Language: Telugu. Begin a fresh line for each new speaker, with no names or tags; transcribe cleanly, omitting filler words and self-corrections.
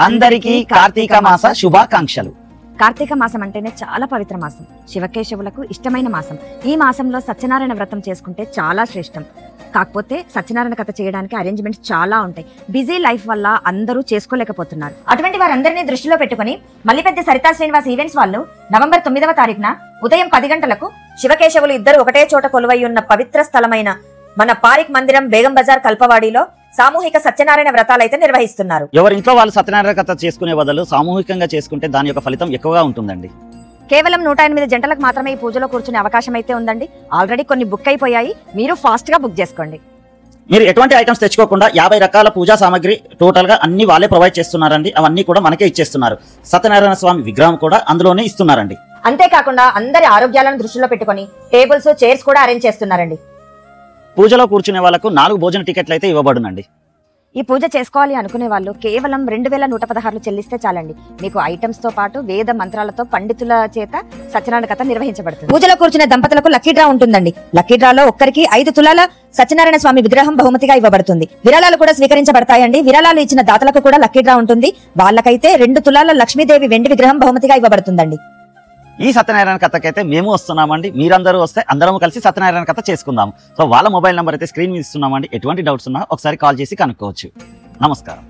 అందరికీ కార్తీక మాస శుభాకాంక్షలు.
కార్తీక మాసం అంటేనే చాలా పవిత్ర మాసం, శివకేశవులకు ఇష్టమైన మాసం. ఈ మాసంలో సత్యనారాయణ వ్రతం చేసుకుంటే చాలా శ్రేష్టం. కాకపోతే సత్యనారాయణ కథ చేయడానికి అరేంజ్మెంట్స్ చాలా ఉంటాయి. బిజీ లైఫ్ వల్ల అందరూ చేసుకోలేకపోతున్నారు. అటువంటి వారందరినీ దృష్టిలో పెట్టుకుని మల్లిపెద్ది సరితా శ్రీనివాస్ ఈవెంట్స్ వాళ్ళు నవంబర్ 9వ తారీఖున ఉదయం 10 గంటలకు శివకేశవులు ఇద్దరు ఒకటే చోట కొలువై ఉన్న పవిత్ర స్థలమైన మన పారిక్ మందిరం బేగం బజార్ కల్పవాడిలో సామూహిక సత్యనారాయణ వ్రతాలైతే నిర్వహిస్తున్నారు.
ఎవరింట్లో వాళ్ళు సత్యనారాయణ కథ చేసుకునే బదులు సామూహికంగా చేసుకుంటే దాని యొక్క ఫలితం ఎక్కువగా ఉంటుందండి.
కేవలం 108 జంటలకు మాత్రమే ఈ పూజలో కూర్చునే అవకాశం అయితే ఉందండి. ఆల్రెడీ కొన్ని బుక్ అయిపోయాయి, మీరు ఫాస్ట్ గా బుక్ చేసుకోండి.
మీరు ఎటువంటి ఐటమ్స్ తెచ్చుకోకుండా 50 రకాల పూజా సామాగ్రి టోటల్ గా అన్ని వాళ్ళే ప్రొవైడ్ చేస్తున్నారండి. అవన్నీ కూడా మనకే ఇచ్చేస్తున్నారు. సత్యనారాయణ స్వామి విగ్రహం కూడా అందులోనే ఇస్తున్నారండి.
అంతేకాకుండా అందరి ఆరోగ్యాలను దృష్టిలో పెట్టుకుని టేబుల్స్ చైర్స్ కూడా అరేంజ్ చేస్తున్నారండి.
పూజలో కూర్చునే వాళ్ళకు 4 భోజన టికెట్లు అయితే ఇవ్వబడునండి.
ఈ పూజ చేసుకోవాలి అనుకునే వాళ్ళు కేవలం 2116 చెల్లిస్తే చాలండి. మీకు ఐటమ్స్ తో పాటు వేద మంత్రాలతో పండితుల చేత సత్యనారాయణ కథ నిర్వహించబడుతుంది. పూజలో కూర్చునే దంపతులకు లక్కీ డ్రా ఉంటుందండి. లక్కీ డ్రాలో ఒక్కరికి 5 తులాల సత్యనారాయణ స్వామి విగ్రహం బహుమతిగా ఇవ్వబడుతుంది. విరాళాలు కూడా స్వీకరించబడతాయండి. విరాళాలు ఇచ్చిన దాతలకు కూడా లక్కీ డ్రా ఉంటుంది. వాళ్ళకైతే 2 తులాల లక్ష్మీదేవి వెండి విగ్రహం బహుమతిగా ఇవ్వబడుతుందండి.
ఈ సత్యనారాయణ కథకైతే మేము వస్తున్నామండి. మీరందరూ వస్తే అందరం కలిసి సత్యనారాయణ కథ చేసుకుందాం. సో వాళ్ళ మొబైల్ నెంబర్ అయితే స్క్రీన్ మీద ఇస్తున్నామండి. ఎటువంటి డౌట్స్ ఉన్నా ఒకసారి కాల్ చేసి కనుక్కోవచ్చు. నమస్కారం.